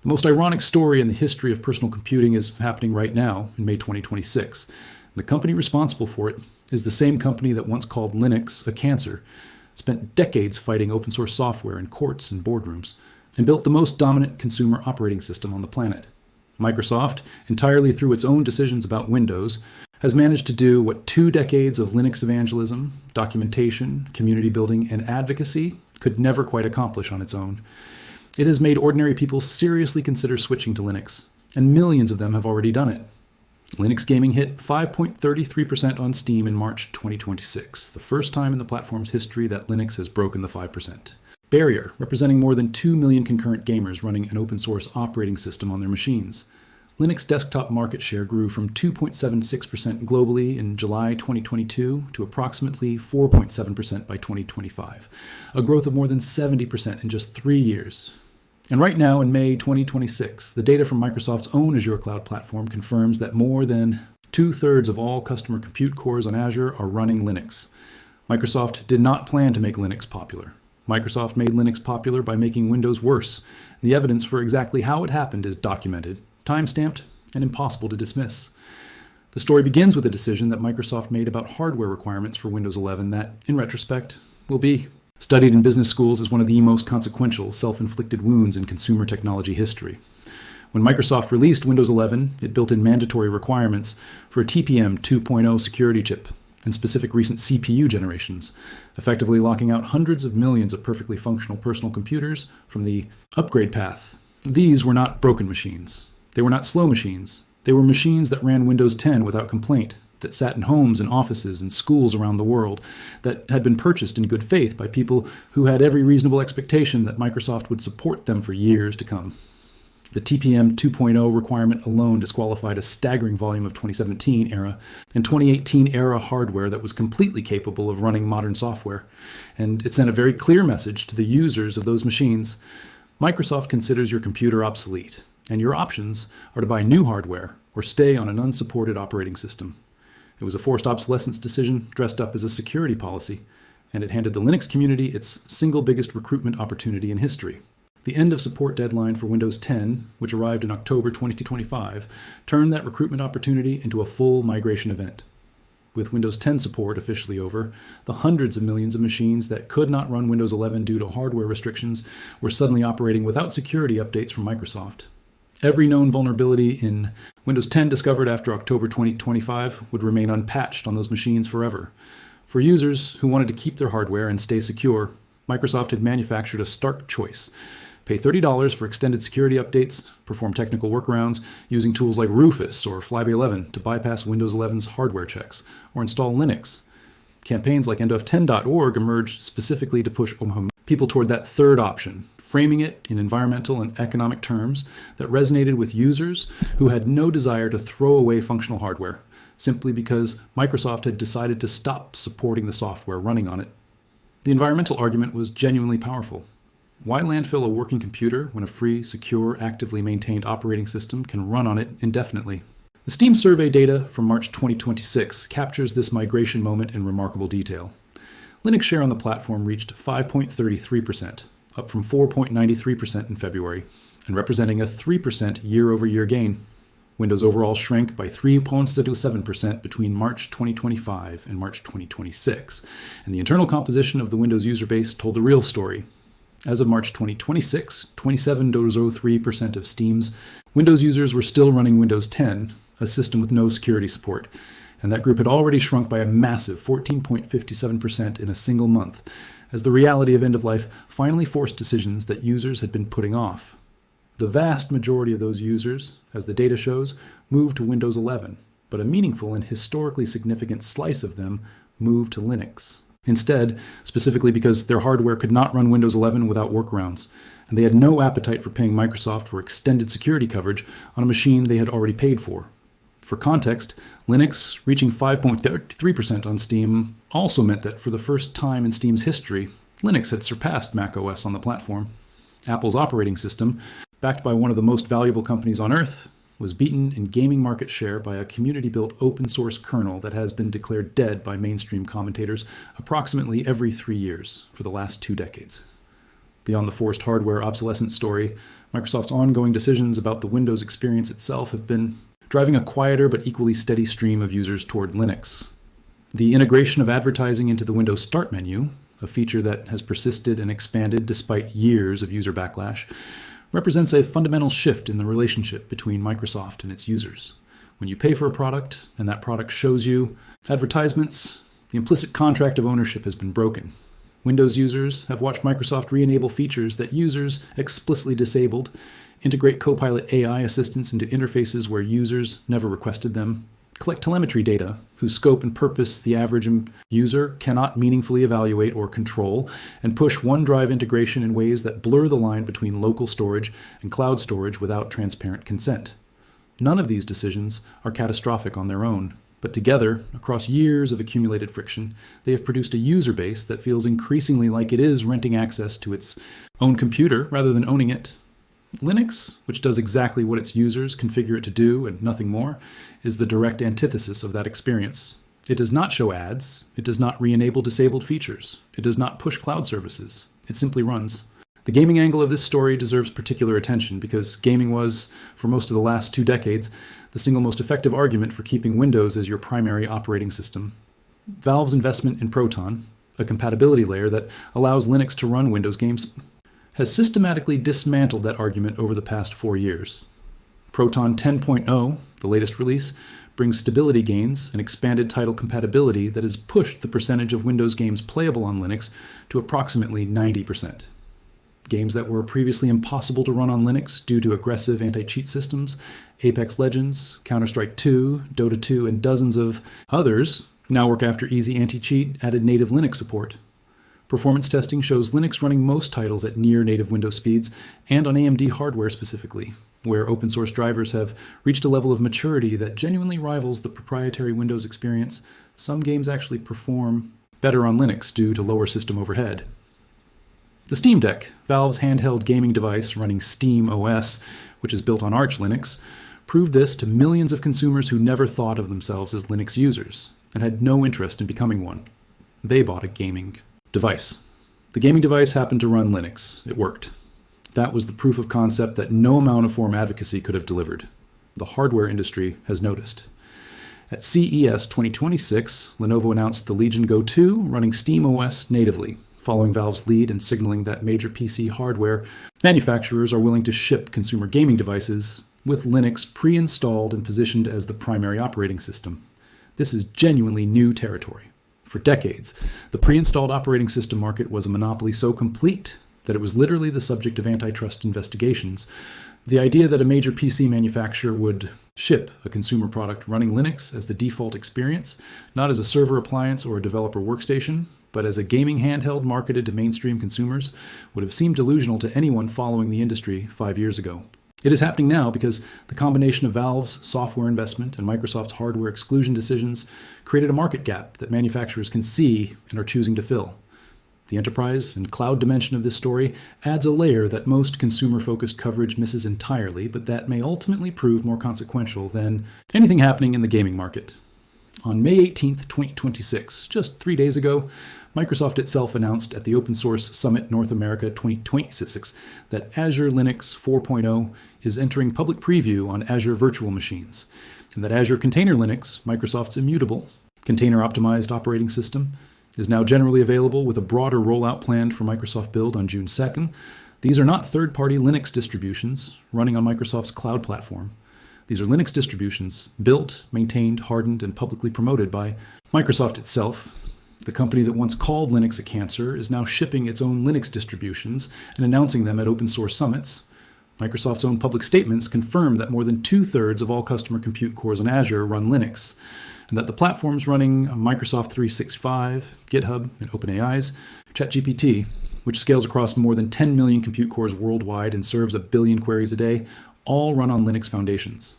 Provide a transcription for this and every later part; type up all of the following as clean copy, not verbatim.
The most ironic story in the history of personal computing is happening right now in May 2026. The company responsible for it is the same company that once called Linux a cancer, spent decades fighting open source software in courts and boardrooms, and built the most dominant consumer operating system on the planet. Microsoft, entirely through its own decisions about Windows, has managed to do what 2 decades of Linux evangelism, documentation, community building, and advocacy could never quite accomplish on its own. It has made ordinary people seriously consider switching to Linux, and millions of them have already done it. Linux gaming hit 5.33% on Steam in March 2026, the first time in the platform's history that Linux has broken the 5% barrier, representing more than 2 million concurrent gamers running an open source operating system on their machines. Linux desktop market share grew from 2.76% globally in July 2022 to approximately 4.7% by 2025, a growth of more than 70% in just 3 years. And right now, in May 2026, the data from Microsoft's own Azure cloud platform confirms that more than 2/3 of all customer compute cores on Azure are running Linux. Microsoft did not plan to make Linux popular. Microsoft made Linux popular by making Windows worse. The evidence for exactly how it happened is documented, time-stamped, and impossible to dismiss. The story begins with a decision that Microsoft made about hardware requirements for Windows 11 that, in retrospect, will be studied in business schools as one of the most consequential self-inflicted wounds in consumer technology history. When Microsoft released Windows 11, it built in mandatory requirements for a TPM 2.0 security chip and specific recent CPU generations, effectively locking out hundreds of millions of perfectly functional personal computers from the upgrade path. These were not broken machines. They were not slow machines. They were machines that ran Windows 10 without complaint, that sat in homes and offices and schools around the world, that had been purchased in good faith by people who had every reasonable expectation that Microsoft would support them for years to come. The TPM 2.0 requirement alone disqualified a staggering volume of 2017 era and 2018 era hardware that was completely capable of running modern software, and it sent a very clear message to the users of those machines. Microsoft considers your computer obsolete, and your options are to buy new hardware or stay on an unsupported operating system. It was a forced obsolescence decision dressed up as a security policy, and it handed the Linux community its single biggest recruitment opportunity in history. The end of support deadline for Windows 10, which arrived in October 2025, turned that recruitment opportunity into a full migration event. With Windows 10 support officially over, the hundreds of millions of machines that could not run Windows 11 due to hardware restrictions were suddenly operating without security updates from Microsoft. Every known vulnerability in Windows 10 discovered after October 2025 would remain unpatched on those machines forever. For users who wanted to keep their hardware and stay secure, Microsoft had manufactured a stark choice. Pay $30 for extended security updates, perform technical workarounds using tools like Rufus or Flyby11 to bypass Windows 11's hardware checks, or install Linux. Campaigns like endoften.org emerged specifically to push people toward that third option, framing it in environmental and economic terms that resonated with users who had no desire to throw away functional hardware, simply because Microsoft had decided to stop supporting the software running on it. The environmental argument was genuinely powerful. Why landfill a working computer when a free, secure, actively maintained operating system can run on it indefinitely? The Steam survey data from March 2026 captures this migration moment in remarkable detail. Linux share on the platform reached 5.33%, up from 4.93% in February, and representing a 3% year-over-year gain. Windows overall shrank by 3.7% between March 2025 and March 2026, and the internal composition of the Windows user base told the real story. As of March 2026, 27.03% of Steam's Windows users were still running Windows 10, a system with no security support, and that group had already shrunk by a massive 14.57% in a single month, as the reality of end-of-life finally forced decisions that users had been putting off. The vast majority of those users, as the data shows, moved to Windows 11, but a meaningful and historically significant slice of them moved to Linux. Instead, specifically because their hardware could not run Windows 11 without workarounds, and they had no appetite for paying Microsoft for extended security coverage on a machine they had already paid for. For context, Linux reaching 5.33% on Steam also meant that for the first time in Steam's history, Linux had surpassed macOS on the platform. Apple's operating system, backed by one of the most valuable companies on Earth, was beaten in gaming market share by a community-built open-source kernel that has been declared dead by mainstream commentators approximately every 3 years for the last 2 decades. Beyond the forced hardware obsolescence story, Microsoft's ongoing decisions about the Windows experience itself have been driving a quieter but equally steady stream of users toward Linux. The integration of advertising into the Windows Start menu, a feature that has persisted and expanded despite years of user backlash, represents a fundamental shift in the relationship between Microsoft and its users. When you pay for a product and that product shows you advertisements, the implicit contract of ownership has been broken. Windows users have watched Microsoft re-enable features that users explicitly disabled, integrate Copilot AI assistants into interfaces where users never requested them, collect telemetry data whose scope and purpose the average user cannot meaningfully evaluate or control, and push OneDrive integration in ways that blur the line between local storage and cloud storage without transparent consent. None of these decisions are catastrophic on their own, but together, across years of accumulated friction, they have produced a user base that feels increasingly like it is renting access to its own computer rather than owning it. Linux, which does exactly what its users configure it to do and nothing more, is the direct antithesis of that experience. It does not show ads. It does not re-enable disabled features. It does not push cloud services. It simply runs. The gaming angle of this story deserves particular attention because gaming was, for most of the last 2 decades, the single most effective argument for keeping Windows as your primary operating system. Valve's investment in Proton, a compatibility layer that allows Linux to run Windows games, has systematically dismantled that argument over the past 4 years. Proton 10.0, the latest release, brings stability gains and expanded title compatibility that has pushed the percentage of Windows games playable on Linux to approximately 90%. Games that were previously impossible to run on Linux due to aggressive anti-cheat systems, Apex Legends, Counter-Strike 2, Dota 2, and dozens of others now work after easy anti-cheat added native Linux support. Performance testing shows Linux running most titles at near native Windows speeds and on AMD hardware specifically, where open source drivers have reached a level of maturity that genuinely rivals the proprietary Windows experience. Some games actually perform better on Linux due to lower system overhead. The Steam Deck, Valve's handheld gaming device running Steam OS, which is built on Arch Linux, proved this to millions of consumers who never thought of themselves as Linux users and had no interest in becoming one. They bought a gaming device. The gaming device happened to run Linux. It worked. That was the proof of concept that no amount of forum advocacy could have delivered. The hardware industry has noticed. At CES 2026, Lenovo announced the Legion Go 2 running Steam OS natively, following Valve's lead and signaling that major PC hardware manufacturers are willing to ship consumer gaming devices with Linux pre-installed and positioned as the primary operating system. This is genuinely new territory. For decades, the pre-installed operating system market was a monopoly so complete that it was literally the subject of antitrust investigations. The idea that a major PC manufacturer would ship a consumer product running Linux as the default experience, not as a server appliance or a developer workstation, but as a gaming handheld marketed to mainstream consumers, would have seemed delusional to anyone following the industry 5 years ago. It is happening now because the combination of Valve's software investment and Microsoft's hardware exclusion decisions created a market gap that manufacturers can see and are choosing to fill. The enterprise and cloud dimension of this story adds a layer that most consumer-focused coverage misses entirely, but that may ultimately prove more consequential than anything happening in the gaming market. On May 18, 2026, just 3 days ago, Microsoft itself announced at the Open Source Summit North America 2026 that Azure Linux 4.0 is entering public preview on Azure virtual machines, and that Azure Container Linux, Microsoft's immutable, container-optimized operating system, is now generally available with a broader rollout planned for Microsoft Build on June 2nd. These are not third-party Linux distributions running on Microsoft's cloud platform. These are Linux distributions built, maintained, hardened, and publicly promoted by Microsoft itself. The company that once called Linux a cancer is now shipping its own Linux distributions and announcing them at open source summits. Microsoft's own public statements confirm that more than 2/3 of all customer compute cores on Azure run Linux, and that the platforms running Microsoft 365, GitHub, and OpenAI's ChatGPT, which scales across more than 10 million compute cores worldwide and serves 1 billion queries a day, all run on Linux foundations.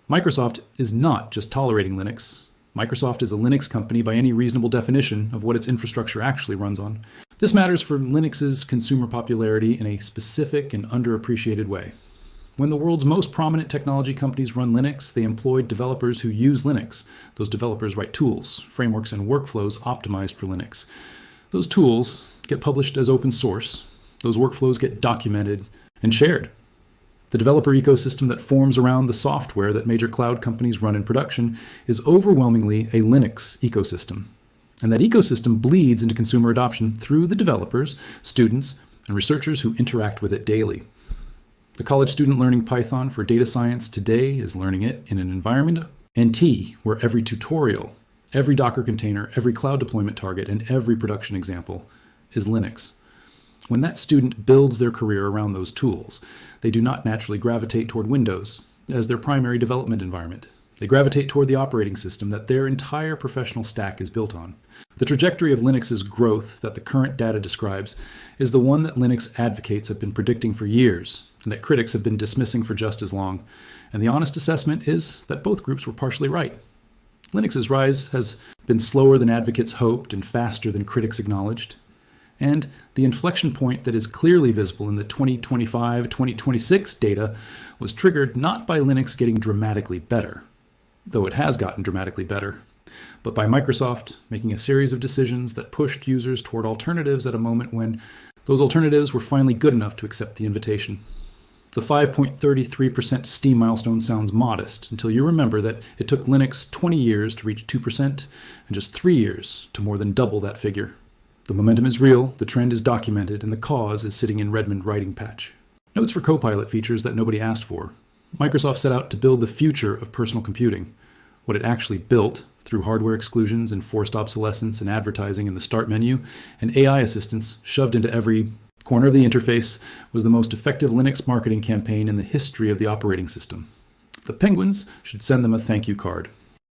Microsoft is not just tolerating Linux. Microsoft is a Linux company by any reasonable definition of what its infrastructure actually runs on. This matters for Linux's consumer popularity in a specific and underappreciated way. When the world's most prominent technology companies run Linux, they employ developers who use Linux. Those developers write tools, frameworks, and workflows optimized for Linux. Those tools get published as open source. Those workflows get documented and shared. The developer ecosystem that forms around the software that major cloud companies run in production is overwhelmingly a Linux ecosystem. And that ecosystem bleeds into consumer adoption through the developers, students, and researchers who interact with it daily. The college student learning Python for data science today is learning it in an environment NT, where every tutorial, every Docker container, every cloud deployment target, and every production example is Linux. When that student builds their career around those tools, they do not naturally gravitate toward Windows as their primary development environment. They gravitate toward the operating system that their entire professional stack is built on. The trajectory of Linux's growth that the current data describes is the one that Linux advocates have been predicting for years, and that critics have been dismissing for just as long. And the honest assessment is that both groups were partially right. Linux's rise has been slower than advocates hoped and faster than critics acknowledged. And the inflection point that is clearly visible in the 2025-2026 data was triggered not by Linux getting dramatically better, though it has gotten dramatically better, but by Microsoft making a series of decisions that pushed users toward alternatives at a moment when those alternatives were finally good enough to accept the invitation. The 5.33% Steam milestone sounds modest until you remember that it took Linux 20 years to reach 2% and just 3 years to more than double that figure. The momentum is real, the trend is documented, and the cause is sitting in Redmond writing patch. Notes for Copilot features that nobody asked for. Microsoft set out to build the future of personal computing. What it actually built, through hardware exclusions and forced obsolescence and advertising in the start menu, and AI assistants shoved into every corner of the interface, was the most effective Linux marketing campaign in the history of the operating system. The Penguins should send them a thank you card.